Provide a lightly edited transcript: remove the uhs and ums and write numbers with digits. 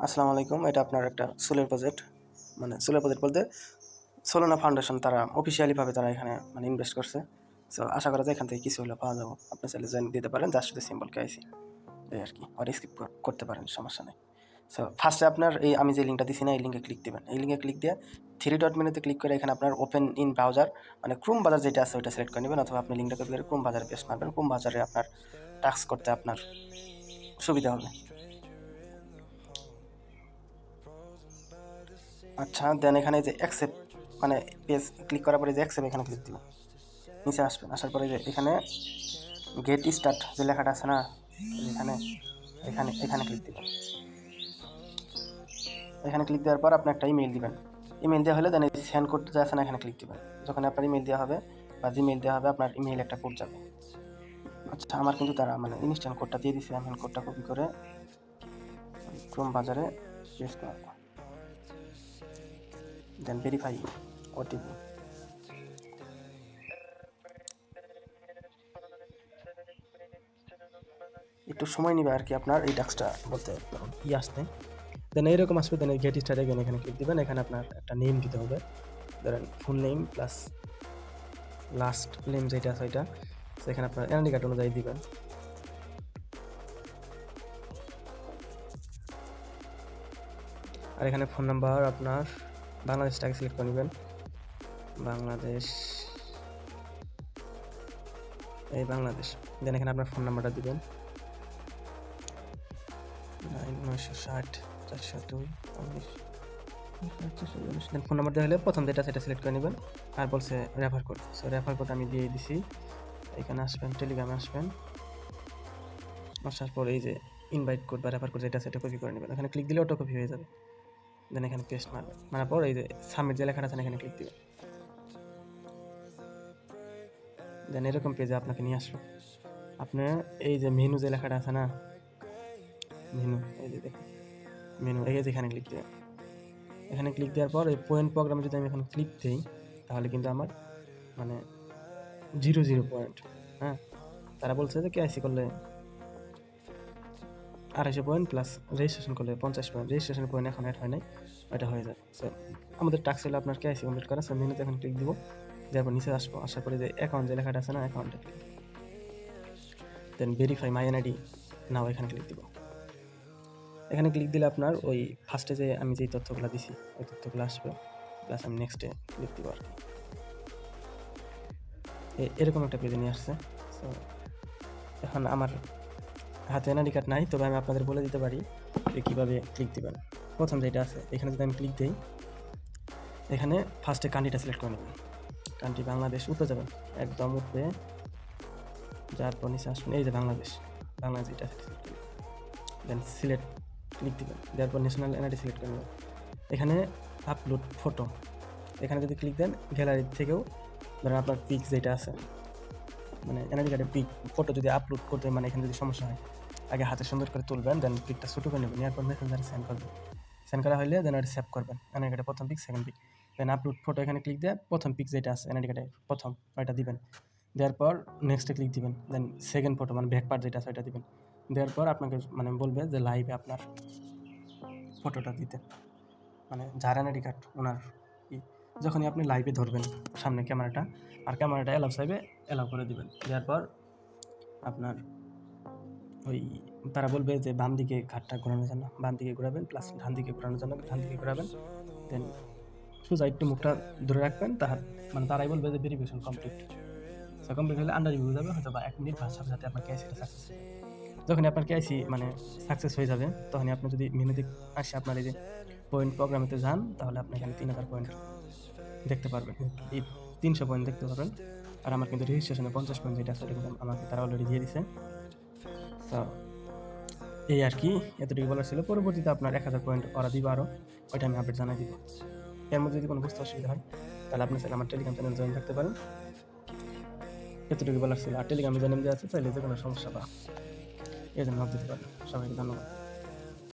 আসসালামু আলাইকুম। এটা আপনার একটা সোলার প্রজেক্ট, মানে সোলার প্রজেক্ট বলতে সোলানা ফাউন্ডেশন তারা অফিসিয়ালিভাবে তারা এখানে মানে ইনভেস্ট করছে। সো আশা করা যায় এখান থেকে কিছু হলে পাওয়া যাবো। আপনি চাইলে জয়েন দিতে পারেন, জাস্ট শুধু সিম্বল কেআইসি এই আর কি, আর স্কিপ করতে পারেন, সমস্যা নেই। সো ফার্স্টে আপনার এই আমি যে লিঙ্কটা দিছি না, এই লিঙ্কে ক্লিক দেবেন। এই লিঙ্কে ক্লিক দিয়ে 3 ডট মেনুতে ক্লিক করে এখানে আপনার ওপেন ইন ব্রাউজার মানে ক্রোম বাজার যেটা আছে ওইটা সিলেক্ট করে নেবেন, অথবা আপনি লিঙ্কটা কপি করে ক্রোম বাজারে পেস্ট মারবেন। ক্রোম বাজারে আপনার টাস্ক করতে আপনার সুবিধা হবে। আচ্ছা, দেন এখানে যে অ্যাকসেপ্ট মানে পেজ ক্লিক করার পরে যে অ্যাকসেপ্ট এখানে ক্লিক দিবেন। নিচে আসবেন, আসার পরে যে এখানে গেট স্টার্ট যে লেখাটা আছে না, এখানে এখানে এখানে ক্লিক দিবেন। এখানে ক্লিক দেওয়ার পর আপনি একটা ইমেল দিবেন। ইমেল দেওয়া হলে দেন এই সেন্ড কোডটা যে আছে না, এখানে ক্লিক দিবেন। যখন আপনার ইমেল দেওয়া হবে বা জিমেল দেওয়া হবে, আপনার ইমেইলে একটা কোড যাবে। আচ্ছা, আমার কিন্তু তারা মানে ইনস্ট্যান্ট কোডটা দিয়ে দিছে। আমি কোডটা কপি করে ক্রোম বাজারে পেস্ট করব, দেন ভেরিফাই ওটিপি। একটু সময় নেবে আর কি আপনার এই টাস্কটা বলতে আসতে। দেন এইরকম আসবে, দেন গেট স্টার্ট এগেন এখানে ক্লিক দিবেন। এখানে আপনার একটা নেম দিতে হবে, ধরেন full name plus last name যেটা আছে ওইটা। এখানে আপনার এনআইডি কার্ড অনুযায়ী দিবেন। আর এখানে ফোন নাম্বার আপনার বাংলাদেশটাকে সিলেক্ট করে নেবেন। বাংলাদেশ, এই বাংলাদেশ। দেন এখানে আপনার ফোন নাম্বারটা দিবেন 960-402-19। দেন ফোন নাম্বার দেওয়া হলে প্রথম যেটা সেটা সিলেক্ট করে নেবেন। আর বলছে refer code, so refer code আমি দিয়ে দিছি। এখানে আসবেন, টেলিগ্রামে আসবেন, আসার পর এই যে ইনভাইট কোড বা রেফার কোড যেটা সেটা কপি করে নেবেন। এখানে ক্লিক দিলে অটো কপি হয়ে যাবে। দেন এখানে পেস্ট মারবেন, মারার পর এই যে সাবমিট যে লেখাটা আছে এখানে ক্লিক দিবেন। দেন এরকম পেজে আপনাকে নিয়ে আসবে। আপনি এই যে মেনু যে লেখাটা আছে না, মেনু, এই যে দেখুন মেনু, এই যে এখানে ক্লিক দেবেন। এখানে ক্লিক দেওয়ার পর এই পয়েন্ট প্রোগ্রামে যদি আমি এখন ক্লিক দিই, তাহলে কিন্তু আমার মানে 0 পয়েন্ট। হ্যাঁ, তারা বলছে যে কেআইসি করলে 250 পয়েন্ট প্লাস রেজিস্ট্রেশন করলে 50 পয়েন্ট। রেজিস্ট্রেশনের পয়েন্ট এখন অ্যাড হয় নাই, ওইটা হয়ে যাবে। সো আমাদের টাস্ক হলো আপনার কেআইসি কমপ্লিট করা। সো মেনুতে এখন ক্লিক দিব, তারপর নিচে আসবো, আসার পরে যে অ্যাকাউন্ট যে লেখাটা আছে না, অ্যাকাউন্টে ক্লিক, দেন ভেরিফাই মাই এনআইডি নাও, এখানে ক্লিক দিব। এখানে ক্লিক দিলে আপনার ওই ফার্স্টে যে আমি যেই তথ্যগুলো দিছি ওই তথ্যগুলো আসবে, প্লাস আমি নেক্সটে ক্লিক দিব আর কি। এরকম একটা পেজে নিয়ে আসছে। সো এখন আমার হাতে এনআইডি কার্ড নাই, তবে আমি আপনাদের বলে দিতে পারি যে কীভাবে ক্লিক দিবেন। প্রথম যেটা আছে এখানে যদি আমি ক্লিক দিই, এখানে ফার্স্টে কান্ট্রিটা সিলেক্ট করে নেবেন। কান্ট্রি বাংলাদেশ, উপরে যাবেন, একদম উপরে যার পর নিচে আসবেন, এই যে বাংলাদেশ, বাংলাদেশ এটা সিলেক্ট করবেন। দেন সিলেক্ট ক্লিক দিবেন, দেওয়ার পর ন্যাশনাল এনআইডি সিলেক্ট করে নেবেন। এখানে আপলোড ফটো, এখানে যদি ক্লিক দেন গ্যালারি থেকেও ধরেন আপনার পিক যেটা আছে মানে এনআইডি কার্ডের পিক ফটো যদি আপলোড করতে মানে এখানে যদি সমস্যা হয়, আগে হাতে সুন্দর করে তুলবেন, দেন পিকটা ছোটো করে নেবেন, এরপর মেসেঞ্জারে সেন্ড করবেন। সেন্ড করা হলে দেন ওটা সেভ করবেন এনআইডি কার্ডে প্রথম pic, second pic. Then upload photo, এখানে ক্লিক দিয়ে প্রথম পিক যেটা আছে এনআইডি কার্ডে প্রথম ওইটা দিবেন। দেওয়ার পর নেক্সটে ক্লিক দিবেন, দেন সেকেন্ড ফটো মানে ব্যাক পার্ট যেটা আছে ওইটা দিবেন। দেওয়ার পর আপনাকে মানে বলবে যে লাইভে আপনার ফটোটা দিতে, মানে যার এনআইডি কার্ড ওনার যখনই আপনি লাইভে ধরবেন সামনে ক্যামেরাটা, আর ক্যামেরাটা অ্যালাউ চাইবে, অ্যালাউ করে দিবেন। দেওয়ার পর আপনার ওই তারা বলবে যে বাম দিকে ঘাটটা ঘোরানোর জন্য বাম দিকে ঘোরাবেন, প্লাস ডান দিকে ঘোরানোর জন্য ডান দিকে ঘোরাবেন। দেন সোজা একটু মুখটা ধরে রাখবেন, মানে তারাই বলবে যে ভেরিফিকেশন কমপ্লিট। সো কমপ্লিট হলে আন্ডার রিভিউ যাবে, হয়তো বা 1 মিনিট বা সাথে সাথে আপনার কেআইসিটা সাকসেস হয়ে যাবে। যখন আপনার কেআইসি মানে সাকসেস হয়ে যাবে, তখনই আপনি যদি মেনুতে আসে আপনার এই যে পয়েন্ট প্রোগ্রামেতে যান, তাহলে আপনি এখানে 3000 পয়েন্ট দেখতে পারবেন, এই 300 পয়েন্ট দেখতে পারবেন। আর আমার কিন্তু রেজিস্ট্রেশনে 50 পয়েন্ট যেটা আছে এটা কিন্তু আমাকে তারা অলরেডি দিয়ে দিছে। তো এই আর কি, এতটুকু বলার ছিল। পরবর্তীতে আপনার 1000 পয়েন্ট ওরা দিবে আরও, ওইটা আমি আপডেট জানাই দিব। এর মধ্যে যদি কোনো বুঝতে অসুবিধা হয় তাহলে আপনি চাইলে আমার টেলিগ্রাম চ্যানেল জয়েন থাকতে পারেন। এতটুকু বলার ছিল। আর টেলিগ্রামে জয়েন দেওয়া আছে, চাইলে যে কোনো সমস্যা বা এই জন্য দিতে পারেন। সবাইকে ধন্যবাদ।